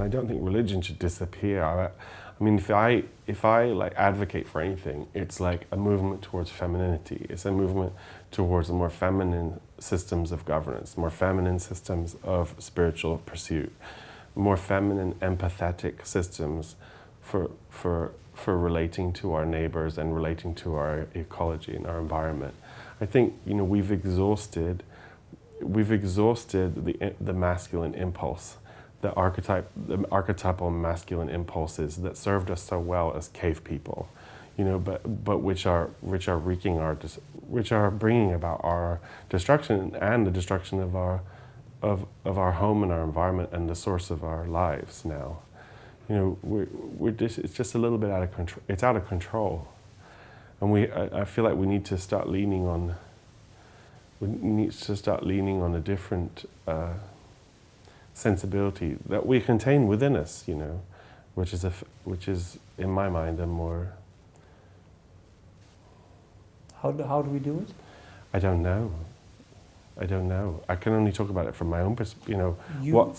I don't think religion should disappear. I mean, if I like advocate for anything, it's like a movement towards femininity. It's a movement towards more feminine systems of governance, more feminine systems of spiritual pursuit, more feminine empathetic systems for relating to our neighbors and relating to our ecology and our environment. I think, you know, we've exhausted the masculine impulse, the archetypal masculine impulses that served us so well as cave people, you know, but which are bringing about our destruction and the destruction of our home and our environment and the source of our lives now. You know, it's just a little bit out of control. It's out of control, and I feel like we need to start leaning on. We need to start leaning on a different sensibility that we contain within us, you know, which is in my mind a more. How do we do it? I don't know. I can only talk about it from my own perspective. You know,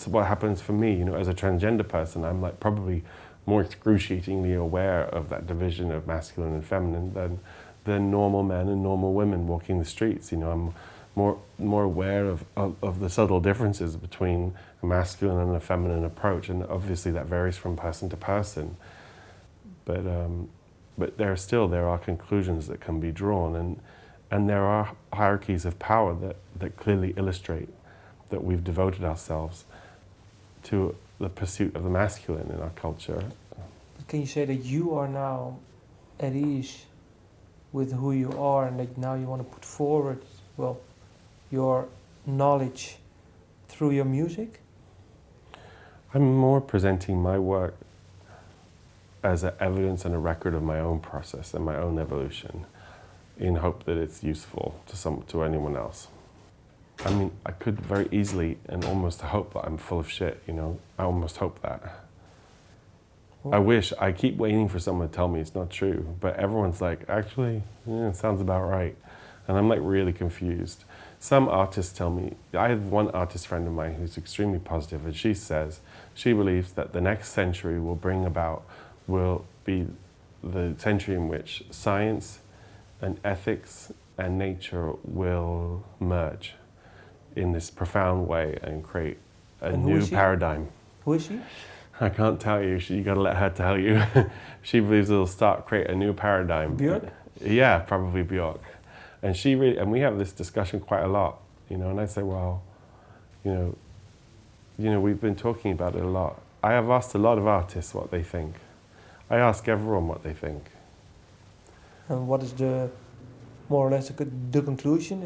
what happens for me. You know, as a transgender person, I'm like probably more excruciatingly aware of that division of masculine and feminine than normal men and normal women walking the streets. You know, I'm more aware of the subtle differences between a masculine and a feminine approach, and obviously that varies from person to person. But there are conclusions that can be drawn, and there are hierarchies of power that clearly illustrate that we've devoted ourselves to the pursuit of the masculine in our culture. But can you say that you are now at ease with who you are, and that now you want to put forward, well, your knowledge through your music? I'm more presenting my work as an evidence and a record of my own process and my own evolution, in hope that it's useful to anyone else. I mean, I could very easily and almost hope that I'm full of shit, you know. I almost hope that. Well, I keep waiting for someone to tell me it's not true, but everyone's like, actually, yeah, it sounds about right. And I'm like really confused. Some artists tell me, I have one artist friend of mine who's extremely positive, and she says she believes that the next century will be the century in which science and ethics and nature will merge in this profound way and create a new paradigm. Who is she? I can't tell you. You got to let her tell you. She believes it'll create a new paradigm. Björk? Yeah, probably Björk. And we have this discussion quite a lot, you know. And I say, well, you know, we've been talking about it a lot. I have asked a lot of artists what they think. I ask everyone what they think. And what is more or less the conclusion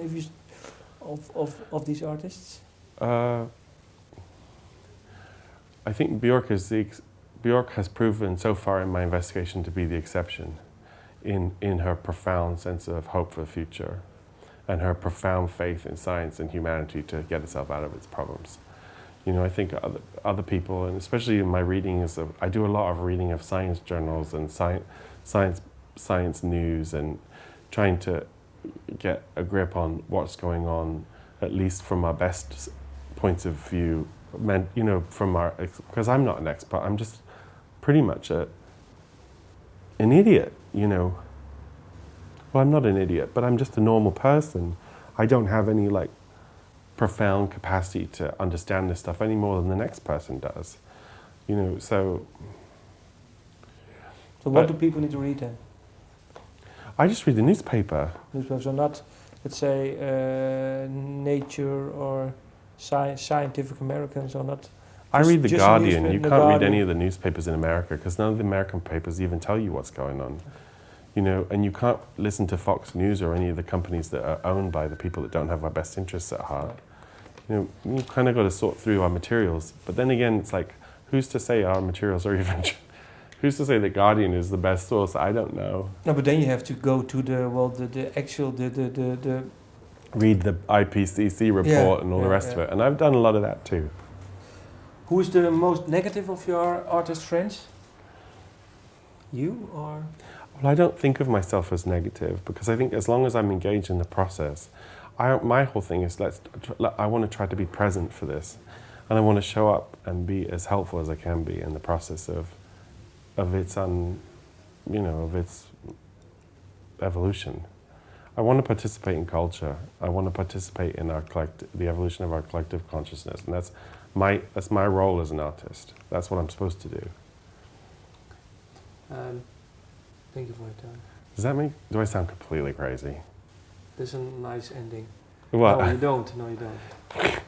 of these artists? I think Björk has proven so far in my investigation to be the exception in her profound sense of hope for the future and her profound faith in science and humanity to get itself out of its problems. You know, I think other people, and especially in my readings I do a lot of reading of science journals and science news, and trying to get a grip on what's going on, at least from our best points of view. You know, because I'm not an expert, I'm just pretty much an idiot, you know. Well, I'm not an idiot, but I'm just a normal person. I don't have any like profound capacity to understand this stuff any more than the next person does, you know. So what do people need to read then? I just read the newspaper. So not, let's say, Nature or Scientific Americans, or not. I read The Guardian. You can't read any of of the newspapers in America because none of the American papers even tell you what's going on. You know, and you can't listen to Fox News or any of the companies that are owned by the people that don't have our best interests at heart. You know, you kind of got to sort through our materials. But then again, it's like, who's to say our materials are even... Who's to say The Guardian is the best source? I don't know. No, but then you have to go to the read the IPCC report and all the rest of it. And I've done a lot of that too. Who is the most negative of your artist friends? You or? Well, I don't think of myself as negative because I think as long as I'm engaged in the process, my whole thing is I want to try to be present for this. and I want to show up and be as helpful as I can be in the process of its of its evolution. I want to participate in culture. I want to participate in the evolution of our collective consciousness, and that's my role as an artist. That's what I'm supposed to do. Thank you for your time. Does that mean? Do I sound completely crazy? This is a nice ending. What? No, you don't. No, you don't.